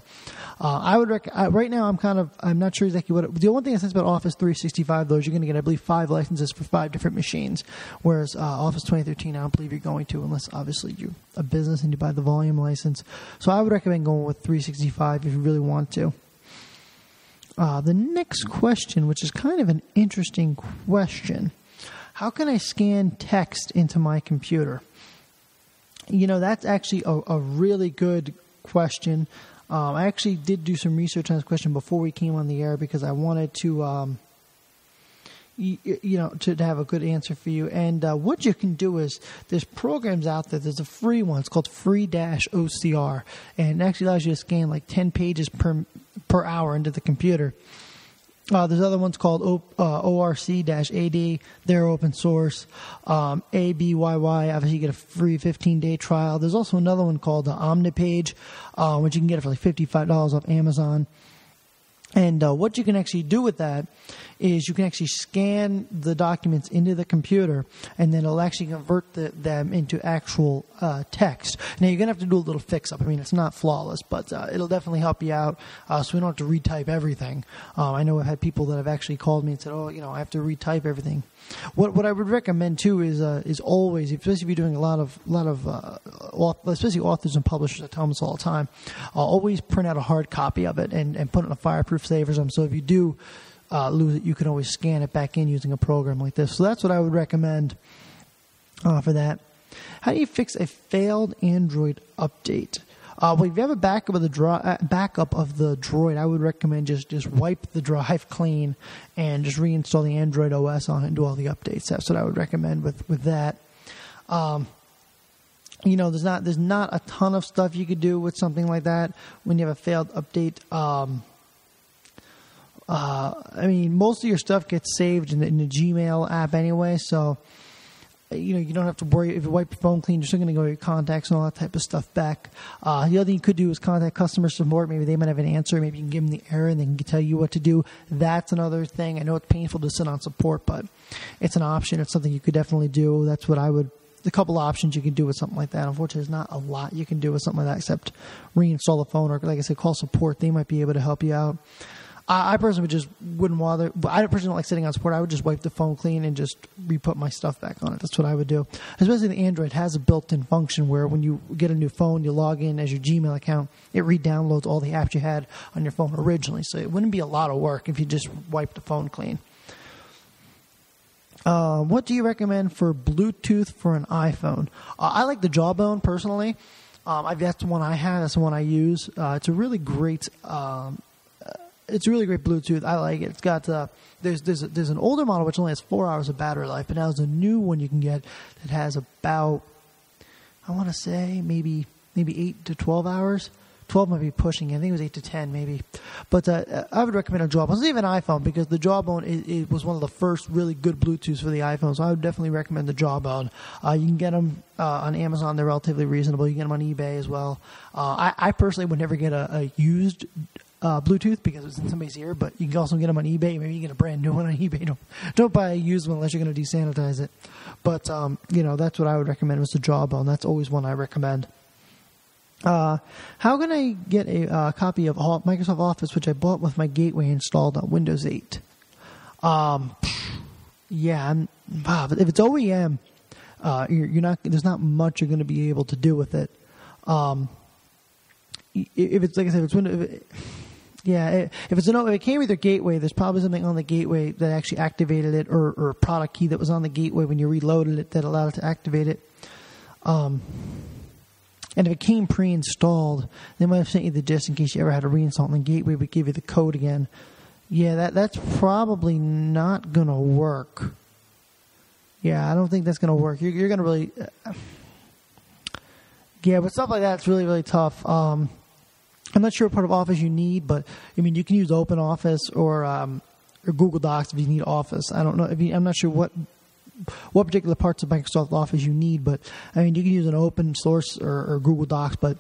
I would right now I'm not sure exactly what. The only thing that says about Office 365 though is you're going to get, I believe, 5 licenses for 5 different machines. Whereas Office 2013, I don't believe you're going to, unless obviously you're a business and you buy the volume license. So I would recommend going with 365 if you really want to. The next question, which is kind of an interesting question. How can I scan text into my computer? That's actually a really good question. I actually did do some research on this question before we came on the air because I wanted to, to have a good answer for you. And what you can do is there's programs out there. There's a free one. It's called Free-OCR, and it actually allows you to scan like 10 pages per hour into the computer. There's other ones called ORC-AD. They're open source. ABYY, obviously you get a free 15-day trial. There's also another one called Omnipage, which you can get it for like $55 off Amazon. And what you can actually do with that is you can actually scan the documents into the computer, and then it'll actually convert them into actual text. Now, you're going to have to do a little fix-up. I mean, it's not flawless, but it'll definitely help you out so we don't have to retype everything. I know I've had people that have actually called me and said, I have to retype everything. What I would recommend, too, is always, especially if you're doing a lot of especially authors and publishers, I tell them this all the time, always print out a hard copy of it and put it in a fireproof safe or something. So if you do lose it, you can always scan it back in using a program like this. So that's what I would recommend for that. How do you fix a failed Android update? If you have a backup of the Droid, I would recommend just wipe the drive clean and just reinstall the Android OS on it and do all the updates. That's what I would recommend with that. There's not a ton of stuff you could do with something like that when you have a failed update. Most of your stuff gets saved in the Gmail app anyway, so you don't have to worry. If you wipe your phone clean, you're still going to go to your contacts and all that type of stuff back. The other thing you could do is contact customer support. Maybe they might have an answer. Maybe you can give them the error and they can tell you what to do. That's another thing. I know it's painful to sit on support, but it's an option. It's something you could definitely do. That's what I would. A couple options you can do with something like that. Unfortunately, there's not a lot you can do with something like that except reinstall the phone or, like I said, call support. They might be able to help you out. I personally wouldn't bother. But I personally don't like sitting on support. I would just wipe the phone clean and just re-put my stuff back on it. That's what I would do. Especially the Android has a built-in function where when you get a new phone, you log in as your Gmail account, it re-downloads all the apps you had on your phone originally. So it wouldn't be a lot of work if you just wiped the phone clean. What do you recommend for Bluetooth for an iPhone? I like the Jawbone personally. That's the one I have. That's the one I use. It's a really great. It's a really great Bluetooth. I like it. It's got there's an older model which only has 4 hours of battery life, but now there's a new one you can get that has about, I want to say maybe 8 to 12 hours. 12 might be pushing it. I think it was 8 to 10 maybe. But I would recommend a Jawbone. It's even an iPhone because the Jawbone it was one of the first really good Bluetooths for the iPhone. So I would definitely recommend the Jawbone. You can get them on Amazon. They're relatively reasonable. You can get them on eBay as well. I personally would never get a used Bluetooth because it's in somebody's ear, but you can also get them on eBay. Maybe you get a brand new one on eBay. Don't buy a used one unless you're going to desanitize it. But that's what I would recommend was the Jawbone. That's always one I recommend. How can I get a copy of Microsoft Office, which I bought with my gateway installed on Windows 8? If it's OEM, you're not. There's not much you're going to be able to do with it. If it's like I said, if it's Windows. If it came with your gateway, there's probably something on the gateway that actually activated it, or a product key that was on the gateway when you reloaded it that allowed it to activate it. And if it came pre-installed, they might have sent you the disk in case you ever had to reinstall it, and the gateway would give you the code again. Yeah, that's probably not going to work. Yeah, I don't think that's going to work. You're going to really... but stuff like that, it's really, really tough. I'm not sure what part of Office you need, but, you can use Open Office or Google Docs if you need Office. I don't know. I'm not sure what particular parts of Microsoft Office you need, but you can use an open source or Google Docs. But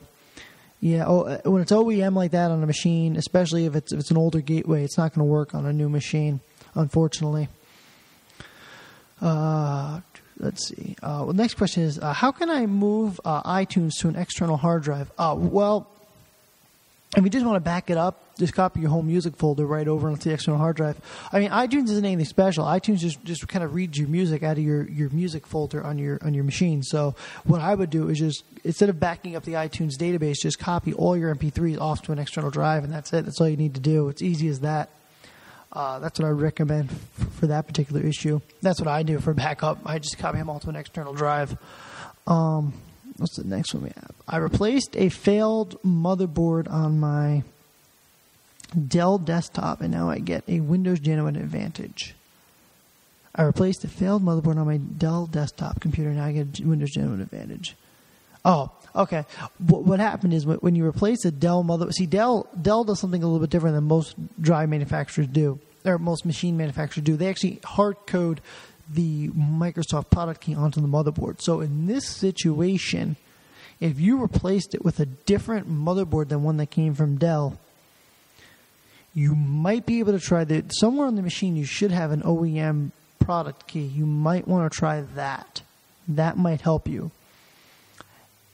when it's OEM like that on a machine, especially if it's an older gateway, it's not going to work on a new machine, unfortunately. Let's see. The next question is, how can I move iTunes to an external hard drive? If you just want to back it up, just copy your home music folder right over onto the external hard drive. iTunes isn't anything special. iTunes just kind of reads your music out of your music folder on your machine. So what I would do is just, instead of backing up the iTunes database, just copy all your MP3s off to an external drive, and that's it. That's all you need to do. It's easy as that. That's what I recommend for that particular issue. That's what I do for backup. I just copy them all to an external drive. What's the next one we have? I replaced a failed motherboard on my Dell desktop, and now I get a Windows Genuine Advantage. I replaced a failed motherboard on my Dell desktop computer, and now I get a Windows Genuine Advantage. Oh, okay. What happened is when you replace a Dell motherboard... See, Dell does something a little bit different than most drive manufacturers do, or most machine manufacturers do. They actually hard code the Microsoft product key onto the motherboard. So in this situation, if you replaced it with a different motherboard than one that came from Dell, you might be able to try that. Somewhere on the machine you should have an OEM product key. You might want to try that. That might help you.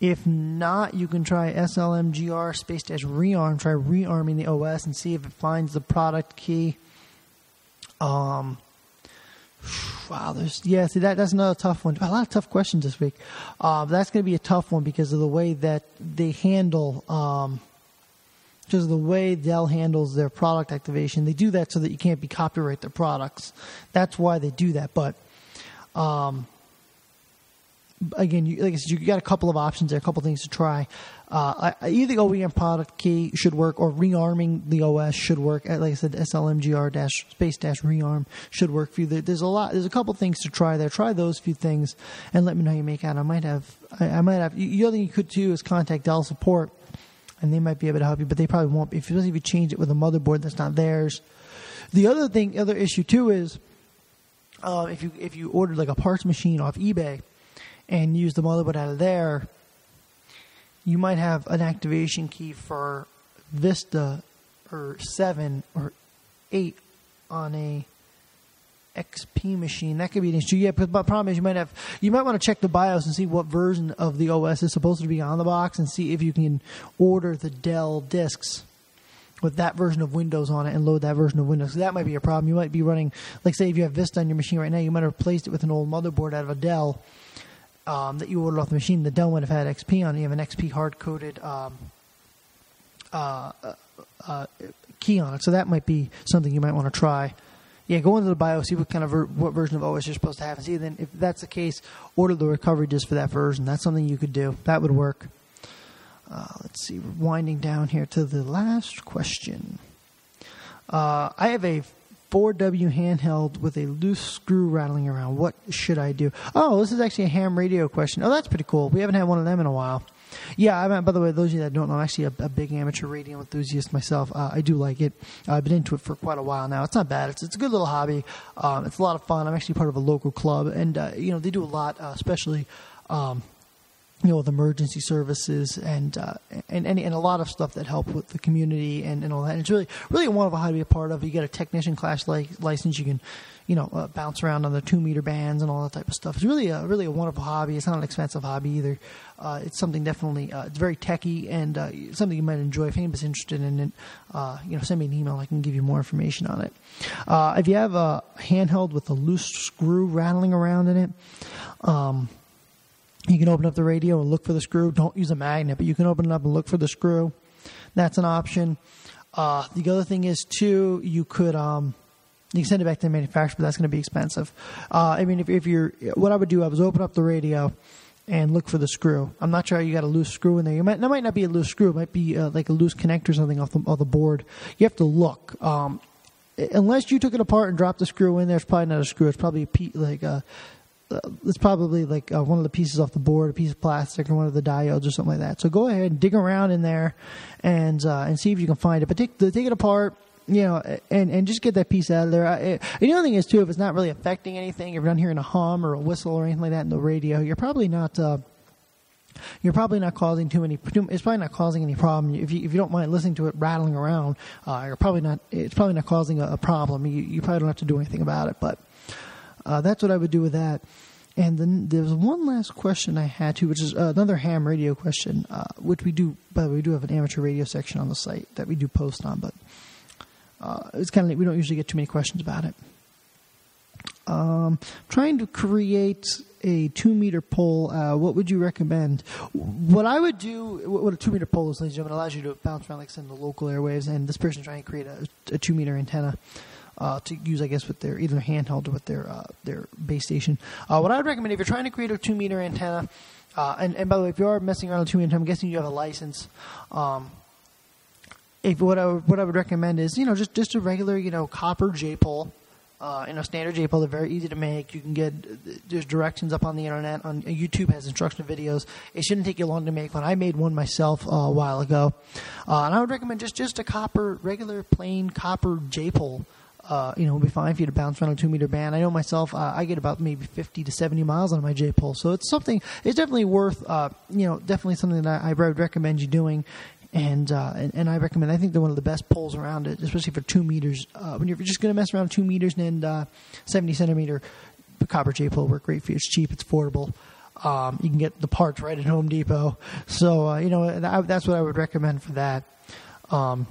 If not, you can try slmgr /rearm. Try rearming the OS and see if it finds the product key. That's another tough one. A lot of tough questions this week. That's going to be a tough one because of the way that they handle, because of the way Dell handles their product activation. They do that so that you can't copyright their products. That's why they do that. But again, like I said, you got a couple of options there, a couple of things to try. Either the OEM product key should work, or rearming the OS should work. Like I said, slmgr /rearm should work for you. There's a couple of things to try there. Try those few things and let me know how you make out. I might have. The other thing you could do is contact Dell support, and they might be able to help you, but they probably won't. Especially if you change it with a motherboard that's not theirs. The other issue too is, if you ordered like a parts machine off eBay and used the motherboard out of there, you might have an activation key for Vista or 7 or 8 on a XP machine. That could be an issue. Yeah, but the problem is you might want to check the BIOS and see what version of the OS is supposed to be on the box, and see if you can order the Dell disks with that version of Windows on it and load that version of Windows. So that might be a problem. You might be running, like say if you have Vista on your machine right now, you might have replaced it with an old motherboard out of a Dell that you ordered off the machine. The Dell might have had XP on it. You have an XP hard-coded key on it. So that might be something you might want to try. Yeah, go into the BIOS, see what kind of what version of OS you're supposed to have, and see then if that's the case, order the recovery disk for that version. That's something you could do. That would work. Let's see, we're winding down here to the last question. I have a 4W handheld with a loose screw rattling around. What should I do? Oh, this is actually a ham radio question. Oh, that's pretty cool. We haven't had one of them in a while. Yeah, by the way, those of you that don't know, I'm actually a big amateur radio enthusiast myself. I do like it. I've been into it for quite a while now. It's not bad. It's a good little hobby. It's a lot of fun. I'm actually part of a local club, and they do a lot, especially with emergency services and a lot of stuff that help with the community and all that. And it's really a wonderful hobby to be a part of. You get a technician class license. You can bounce around on the 2-meter bands and all that type of stuff. It's really a wonderful hobby. It's not an expensive hobby either. It's something definitely, it's very techy and something you might enjoy. If anybody's interested in it, send me an email. I can give you more information on it. If you have a handheld with a loose screw rattling around in it, you can open up the radio and look for the screw. Don't use a magnet, but you can open it up and look for the screw. That's an option. The other thing is, too, you could you can send it back to the manufacturer, but that's going to be expensive. If you're, what I would do, I was open up the radio and look for the screw. I'm not sure you got a loose screw in there. That might not be a loose screw. It might be like a loose connector or something off the board. You have to look. Unless you took it apart and dropped the screw in there, it's probably not a screw. It's probably one of the pieces off the board, a piece of plastic, or one of the diodes or something like that. So go ahead and dig around in there and see if you can find it. But take it apart, and just get that piece out of there. And the other thing is, too, if it's not really affecting anything, if you're not hearing a hum or a whistle or anything like that in the radio, you're probably not causing it's probably not causing any problem. If you don't mind listening to it rattling around, it's probably not causing a problem. You probably don't have to do anything about it, but that's what I would do with that. And then there was one last question I had too, which is another ham radio question, which we do. By the way, we do have an amateur radio section on the site that we do post on, but it's kind of we don't usually get too many questions about it. Trying to create a 2-meter pole. What would you recommend? What I would do, what a 2-meter pole is, ladies and gentlemen, allows you to bounce around like in the local airwaves, and this person's trying to create a 2-meter antenna to use, I guess, with their either handheld or with their base station. What I would recommend, if you're trying to create a 2-meter antenna, and by the way, if you are messing around with 2-meter antenna, I'm guessing you have a license. What I would recommend is, just a regular, copper J pole. Standard J pole. They're very easy to make. You can there's directions up on the internet. On YouTube has instructional videos. It shouldn't take you long to make one. I made one myself a while ago, and I would recommend just a regular plain copper J pole. Will be fine for you to bounce around a 2-meter band. I know myself, I get about maybe 50 to 70 miles on my J pole, so it's definitely worth, definitely something that I would recommend you doing. And I recommend. I think they're one of the best poles around it, especially for 2 meters. When you're just going to mess around 2 meters and 70 centimeter, the copper J pole work great for you. It's cheap, it's affordable. You can get the parts right at Home Depot. So that's what I would recommend for that. And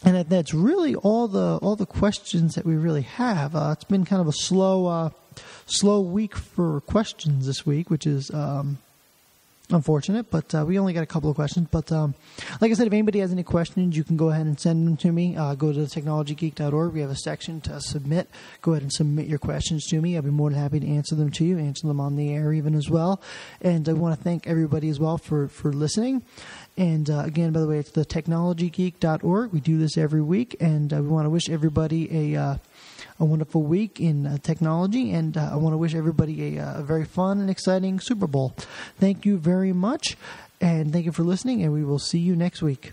that's really all the questions that we really have. It's been kind of a slow week for questions this week, which is unfortunate, but we only got a couple of questions. But like I said, if anybody has any questions, you can go ahead and send them to me. Go to technologygeek.org. We have a section to submit. Go ahead and submit your questions to me. I'll be more than happy to answer them to you, answer them on the air even as well. And I want to thank everybody as well for listening. And again, by the way, it's the technologygeek.org. We do this every week, and we want to wish everybody a wonderful week in technology, and I want to wish everybody a very fun and exciting Super Bowl. Thank you very much, and thank you for listening, and we will see you next week.